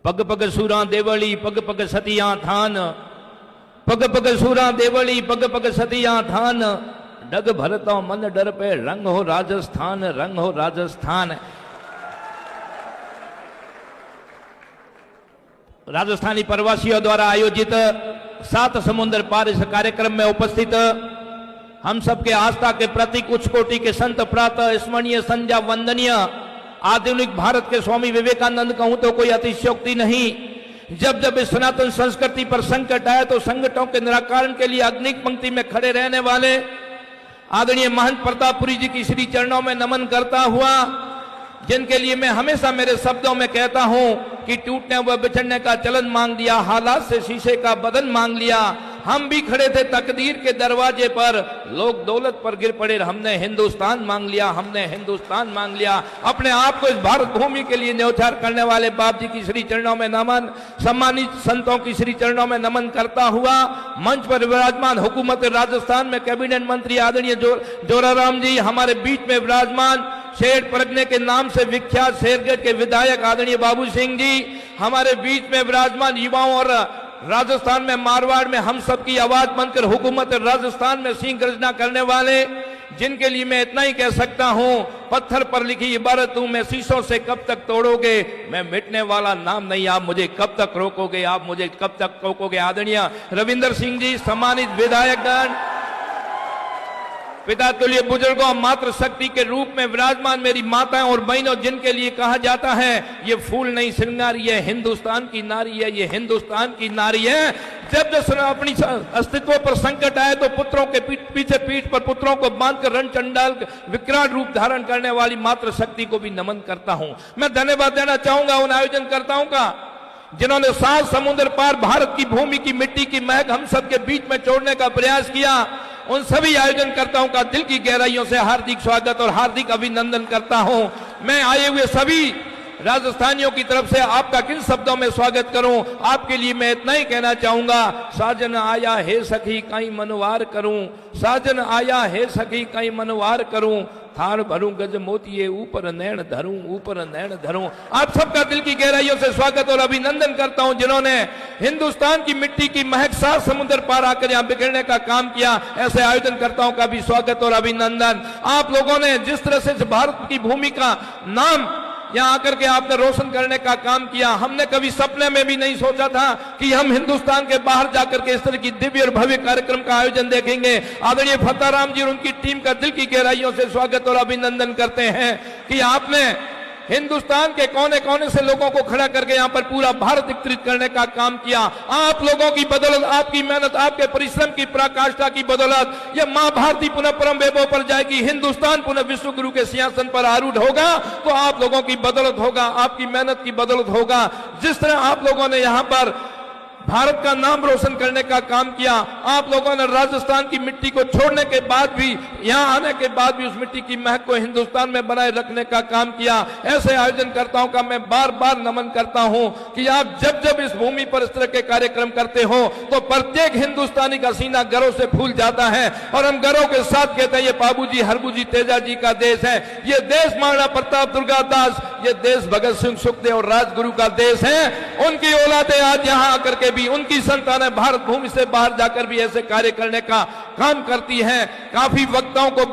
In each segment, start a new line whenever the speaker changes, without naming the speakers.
पग पग सूरा देवली पग पग सतिया थान, पग पग सूरा देवली पग पग सतिया थान, डग भरता मन डर पे रंग हो राजस्थान, रंग हो राजस्थान। राजस्थानी प्रवासियों द्वारा आयोजित 7 समुद्र पार इस कार्यक्रम में उपस्थित हम सबके आस्था के प्रतीक उच्च कोटि के संत प्रातः स्मरणीय संध्या वंदनीय आधुनिक भारत के स्वामी विवेकानंद कहूं तो कोई अतिशयोक्ति नहीं। जब जब इस सनातन संस्कृति पर संकट आए तो संकटों के निराकरण के लिए अग्नि पंक्ति में खड़े रहने वाले आदरणीय महंत प्रतापपुरी जी की श्री चरणों में नमन करता हुआ, जिनके लिए मैं हमेशा मेरे शब्दों में कहता हूं कि टूटने व बिछड़ने का चलन मांग लिया, हालात से शीशे का बदन मांग लिया। हम भी खड़े थे तकदीर के दरवाजे पर, लोग दौलत पर गिर पड़े, हमने हिंदुस्तान मांग लिया, हमने हिंदुस्तान मांग लिया। अपने आप को इस भारत भूमि के लिए न्यौछावर करने वाले बाप जी की श्री चरणों में नमन, सम्मानित संतों की श्री चरणों में नमन करता हुआ मंच पर विराजमान हुकूमत राजस्थान में कैबिनेट मंत्री आदरणीय जोराराम जी हमारे बीच में विराजमान, शेर परगने के नाम से विख्यात शेरगढ़ के विधायक आदरणीय बाबू सिंह जी हमारे बीच में विराजमान, युवाओं और राजस्थान में मारवाड़ में हम सबकी आवाज बनकर हुकूमत राजस्थान में सिंह गर्जना करने वाले, जिनके लिए मैं इतना ही कह सकता हूं, पत्थर पर लिखी इबारत हूं मैं, शीशों से कब तक तोड़ोगे, मैं मिटने वाला नाम नहीं, आप मुझे कब तक रोकोगे, आप मुझे कब तक रोकोगे। आदरणीय रविंदर सिंह जी सम्मानित विधायकगण, पिता तुल्य बुजुर्गों, मातृ शक्ति के रूप में विराजमान मेरी माताएं और बहनों, जिनके लिए कहा जाता है ये फूल नहीं श्रृंगार, ये हिंदुस्तान की नारी है, ये हिंदुस्तान की नारी है। जब जब अपनी अस्तित्व पर संकट आए तो पुत्रों के पीछे पीठ पर पुत्रों को बांधकर रणचंडाल विकराल रूप धारण करने वाली मातृ शक्ति को भी नमन करता हूं। मैं धन्यवाद देना चाहूंगा उन आयोजनकर्ताओं का जिन्होंने 7 समुद्र पार भारत की भूमि की मिट्टी की महक हम सबके बीच में छोड़ने का प्रयास किया। उन सभी आयोजनकर्ताओं का दिल की गहराइयों से हार्दिक स्वागत और हार्दिक अभिनंदन करता हूं। मैं आए हुए सभी राजस्थानियों की तरफ से आपका किन शब्दों में स्वागत करूं, आपके लिए मैं इतना ही कहना चाहूंगा, साजन आया है सखी कहीं मनवार करूं, साजन आया है सखी कहीं मनवार करूं, थार भरूं गज मोतिये ऊपर नैन धरूं, ऊपर नैन धरूं। आप सबका दिल की गहराइयों से स्वागत और अभिनंदन करता हूं, जिन्होंने हिंदुस्तान की मिट्टी की महक 7 समुद्र पार आकर यहां बिखेरने का काम किया। ऐसे आयोजनकर्ताओं का भी स्वागत और अभिनंदन। आप लोगों ने जिस तरह से भारत की भूमि का नाम यहां आकर के आपने रोशन करने का काम किया, हमने कभी सपने में भी नहीं सोचा था कि हम हिंदुस्तान के बाहर जाकर के इस तरह की दिव्य और भव्य कार्यक्रम का आयोजन देखेंगे। आदरणीय फताराम जी और उनकी टीम का दिल की गहराइयों से स्वागत और अभिनंदन करते हैं कि आपने हिंदुस्तान के कोने कोने से लोगों को खड़ा करके यहां पर पूरा भारत एकत्रित करने का काम किया। आप लोगों की बदौलत, आपकी मेहनत, आपके परिश्रम की पराकाष्ठा की बदौलत ये मां भारती पुनः परम वैभव पर जाएगी, हिंदुस्तान पुनः विश्व गुरु के सिंहासन पर आरूढ़ होगा, तो आप लोगों की बदौलत होगा, आपकी मेहनत की बदौलत होगा। जिस तरह आप लोगों ने यहां पर भारत का नाम रोशन करने का काम किया, आप लोगों ने राजस्थान की मिट्टी को छोड़ने के बाद भी, यहां आने के बाद भी उस मिट्टी की महक को हिंदुस्तान में बनाए रखने का काम किया। ऐसे आयोजनकर्ताओं का मैं बार बार नमन करता हूं कि आप जब जब इस भूमि पर इस तरह के कार्यक्रम करते हो तो प्रत्येक हिंदुस्तानी का सीना गर्व से फूल जाता है और हम गर्व के साथ कहते हैं ये बाबूजी हरबूजी तेजा जी का देश है, ये देश महाराणा प्रताप दुर्गादास, ये देश भगत सिंह सुखदेव और राजगुरु का देश है। उनकी औलादे आज यहां आकर के भी, उनकी संतानें भारत भूमि से बाहर जाकर भी ऐसे कार्य करने का काम करती हैं। काफी वक्ताओं को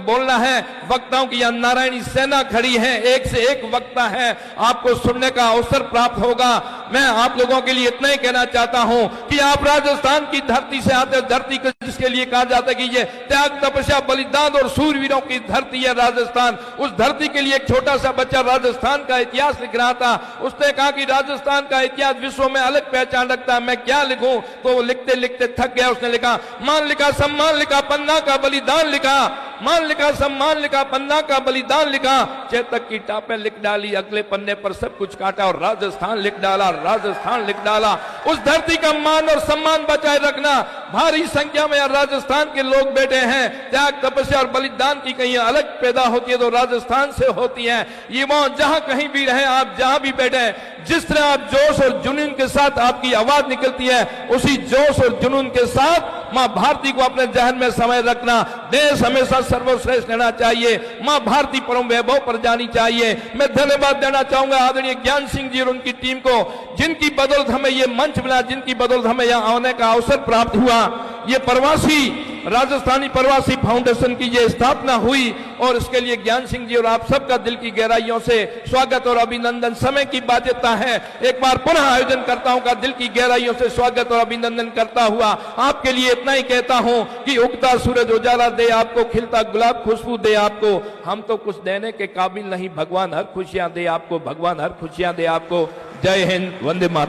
बोलना है, वक्ताओं की यहां नारायणी सेना खड़ी है, एक से एक वक्ता है, आपको सुनने का अवसर प्राप्त होगा। मैं आप लोगों के लिए इतना ही कहना चाहता हूं कि आप राजस्थान की धरती से आते, धरती को जिसके लिए कहा जाता है कि ये त्याग तपस्या बलिदान और सूरवीरों की धरती है राजस्थान, उस धरती के लिए एक छोटा सा बच्चा राजस्थान का इतिहास लिख रहा था। उसने कहा कि राजस्थान का इतिहास विश्व में अलग पहचान रखता है, मैं क्या लिखूं, तो वो लिखते लिखते थक गया। उसने लिखा, मान लिखा, सम्मान लिखा, पन्ना का बलिदान लिखा, मान लिखा, सम्मान लिखा, पन्ना का बलिदान लिखा, चेतक की टापें लिख डाली, अगले पन्ने पर सब कुछ काटा और राजस्थान लिख डाला, राजस्थान लिख डाला। उस धरती का मान और सम्मान बचाए रखना, भारी संख्या में राजस्थान के लोग बैठे हैं। त्याग तपस्या और बलिदान की कहीं अलग पैदा होती है तो राजस्थान से होती है। युवाओं जहां कहीं भी रहे, आप जहां भी बैठे, जिस तरह आप जोश और जुनून के साथ आपकी आवाज निकलती है, उसी जोश और जुनून के साथ मां भारती को अपने जहन में समय रखना। देश हमेशा सर्वश्रेष्ठ रहना चाहिए, मां भारती परम वैभव पर जानी चाहिए। मैं धन्यवाद देना चाहूंगा आदरणीय ज्ञान सिंह जी और उनकी टीम को, जिनकी बदौलत हमें ये मंच मिला, जिनकी बदौलत हमें यहां आने का अवसर प्राप्त हुआ। ये प्रवासी राजस्थानी प्रवासी फाउंडेशन की ये स्थापना हुई और इसके लिए ज्ञान सिंह जी और आप सबका दिल की गहराइयों से स्वागत और अभिनंदन। समय की बाध्यता है, एक बार पुनः आयोजन करताओं का दिल की गहराइयों से स्वागत और अभिनंदन करता हुआ आपके लिए इतना ही कहता हूं कि उगता सूरज उजाला दे आपको, खिलता गुलाब खुशबू दे आपको। हम तो कुछ देने के काबिल नहीं, भगवान हर खुशियां दे आपको, भगवान हर खुशियां दे आपको। जय हिंद, वंदे मातरम।